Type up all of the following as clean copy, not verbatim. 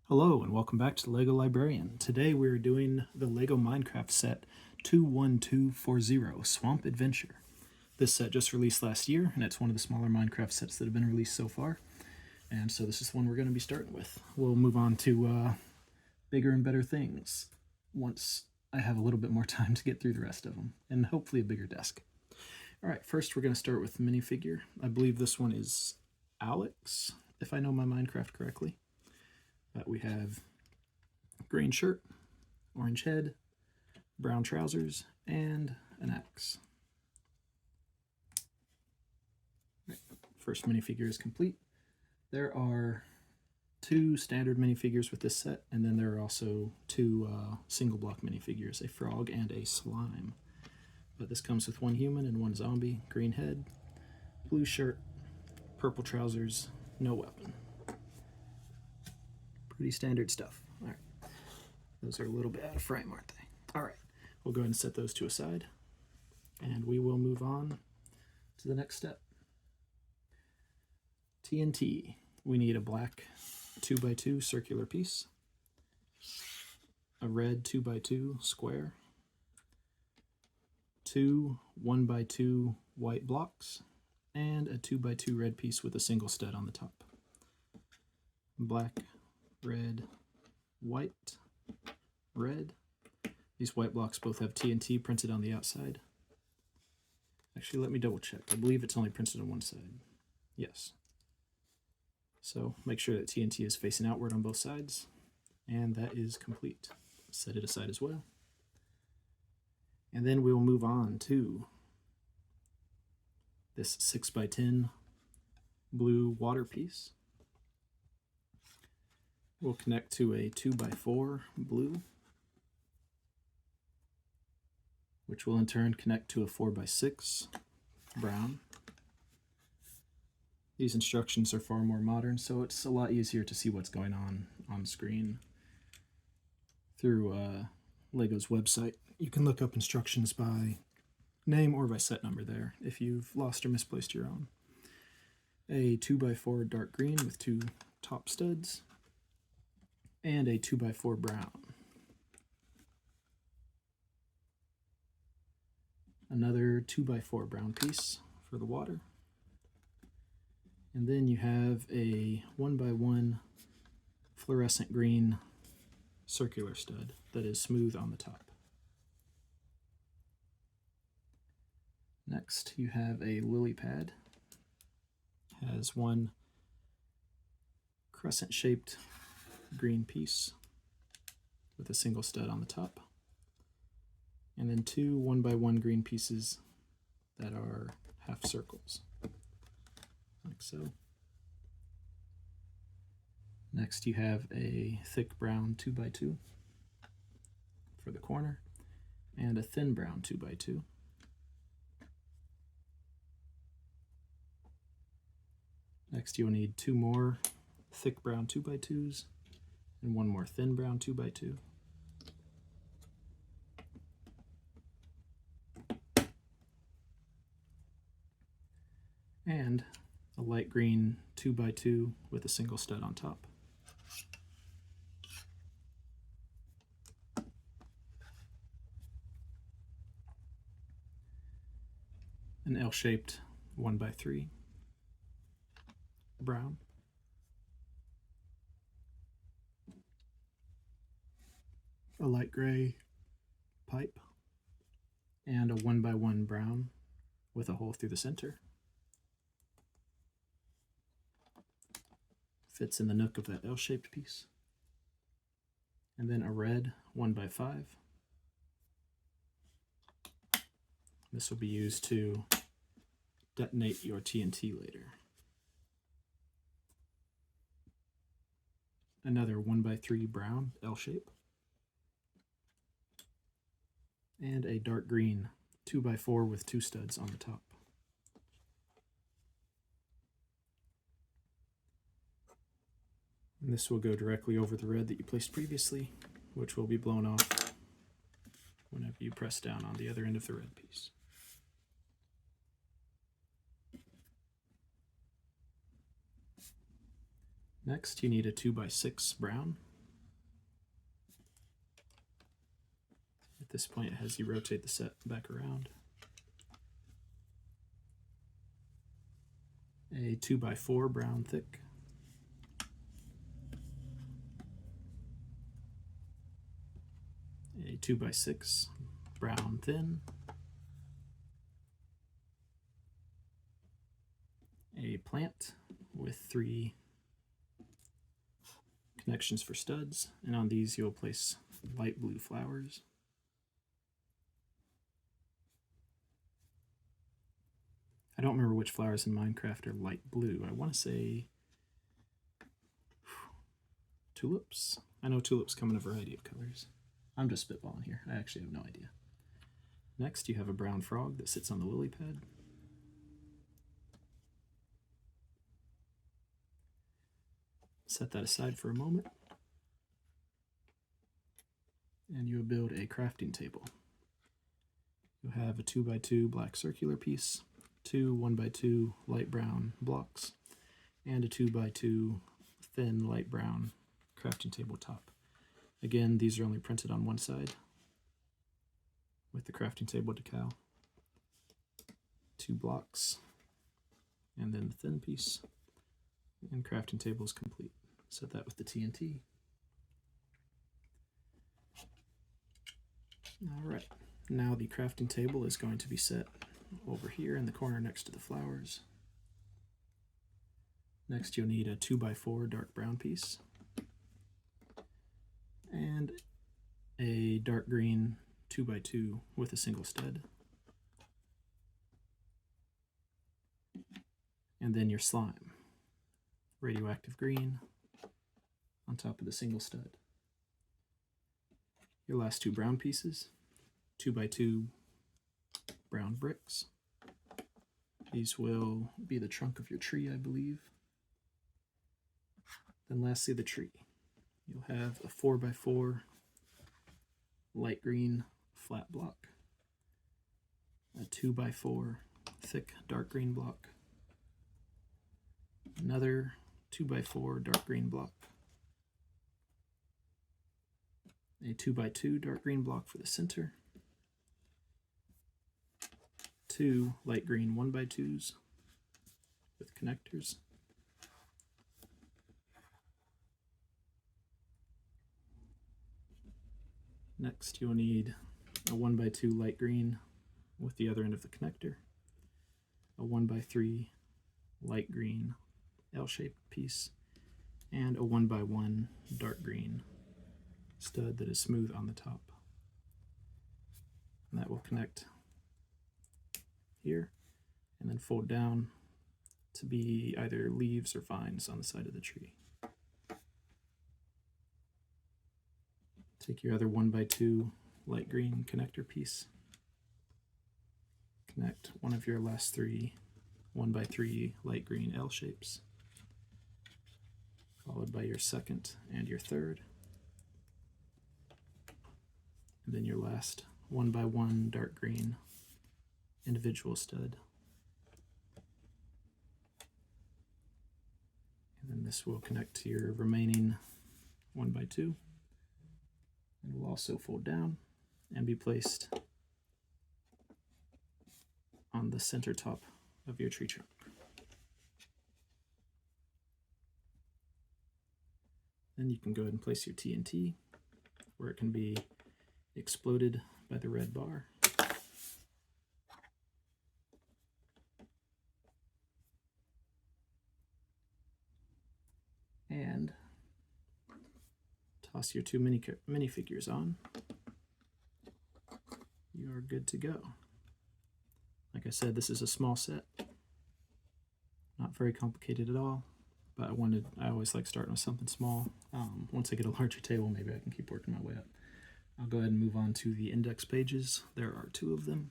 Hello and welcome back to the LEGO Librarian. Today we're doing the LEGO Minecraft set 21240 Swamp Adventure. This set just released last year and it's one of the smaller Minecraft sets that have been released so far. And so this is the one we're going to be starting with. We'll move on to bigger and better things once I have a little bit more time to get through the rest of them and hopefully a bigger desk. Alright, first we're going to start with the minifigure. I believe this one is Alex, if I know my Minecraft correctly. We have green shirt, orange head, brown trousers, and an axe. Right. First minifigure is complete. There are two standard minifigures with this set, and then there are also two single block minifigures, a frog and a slime. But this comes with one human and one zombie, green head, blue shirt, purple trousers, no weapon. Pretty standard stuff. All right. Those are a little bit out of frame, aren't they? All right. We'll go ahead and set those to aside. And we will move on to the next step. TNT. We need a black 2x2 circular piece, a red 2x2 square, two 1x2 white blocks, and a 2x2 red piece with a single stud on the top. Black, red, white, red. These white blocks both have TNT printed on the outside. Actually, let me double check. I believe it's only printed on one side. Yes. So make sure that TNT is facing outward on both sides. And that is complete. Set it aside as well. And then we will move on to this 6x10 blue water piece. We'll connect to a 2x4 blue, which will in turn connect to a 4x6 brown. These instructions are far more modern, so it's a lot easier to see what's going on screen through LEGO's website. You can look up instructions by name or by set number there if you've lost or misplaced your own. A 2x4 dark green with two top studs, and a 2x4 brown. Another 2x4 brown piece for the water. And then you have a 1x1 fluorescent green circular stud that is smooth on the top. Next, you have a lily pad. Has one crescent-shaped green piece with a single stud on the top, and then two 1x1 green pieces that are half circles, like so. Next you have a thick brown 2x2 for the corner, and a thin brown 2x2. Next you'll need two more thick brown 2x2s, and one more thin brown 2x2. And a light green 2x2 with a single stud on top. An L-shaped 1x3 brown. A light gray pipe, and a 1x1 brown with a hole through the center. Fits in the nook of that L-shaped piece. And then a red 1x5. This will be used to detonate your TNT later. Another 1x3 brown L-shape. And a dark green 2x4 with two studs on the top. And this will go directly over the red that you placed previously, which will be blown off whenever you press down on the other end of the red piece. Next, you need a 2x6 brown At this point, it has you rotate the set back around. A 2x4 brown thick. A 2x6 brown thin. A plant with 3 connections for studs, and on these you'll place light blue flowers. I don't remember which flowers in Minecraft are light blue. I want to say tulips. I know tulips come in a variety of colors. I'm just spitballing here. I actually have no idea. Next, you have a brown frog that sits on the lily pad. Set that aside for a moment. And you'll build a crafting table. You'll have a 2x2 black circular piece, 2 1x2 light brown blocks, and a 2x2 thin light brown crafting table top. Again, these are only printed on one side with the crafting table decal. 2 blocks, and then the thin piece, and crafting table is complete. Set that with the TNT. Alright, now the crafting table is going to be set over here in the corner next to the flowers. Next you'll need a 2x4 dark brown piece and a dark green 2x2 with a single stud. And then your slime, radioactive green on top of the single stud. Your last 2 brown pieces, 2x2 brown bricks. These will be the trunk of your tree, I believe. Then lastly, the tree. You'll have a 4x4 light green flat block, a 2x4 thick dark green block, another 2x4 dark green block, a 2x2 dark green block for the center, 2 light green 1x2s with connectors, next you'll need a 1x2 light green with the other end of the connector, a 1x3 light green L-shaped piece, and a 1x1 dark green stud that is smooth on the top. And that will connect here and then fold down to be either leaves or vines on the side of the tree. Take your other 1x2 light green connector piece, connect one of your last 3 1x3 light green L shapes, followed by your second and your third, and then your last 1x1 dark green individual stud. And then this will connect to your remaining 1x2 and will also fold down and be placed on the center top of your tree trunk. Then you can go ahead and place your TNT where it can be exploded by the red bar. And toss your 2 minifigures on. You are good to go. Like I said, this is a small set. Not very complicated at all, but I always like starting with something small. Once I get a larger table, maybe I can keep working my way up. I'll go ahead and move on to the index pages. There are 2 of them.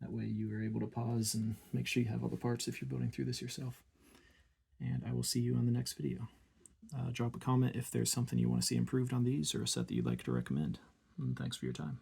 That way you are able to pause and make sure you have all the parts if you're building through this yourself. And I will see you on the next video. Drop a comment if there's something you want to see improved on these or a set that you'd like to recommend. And thanks for your time.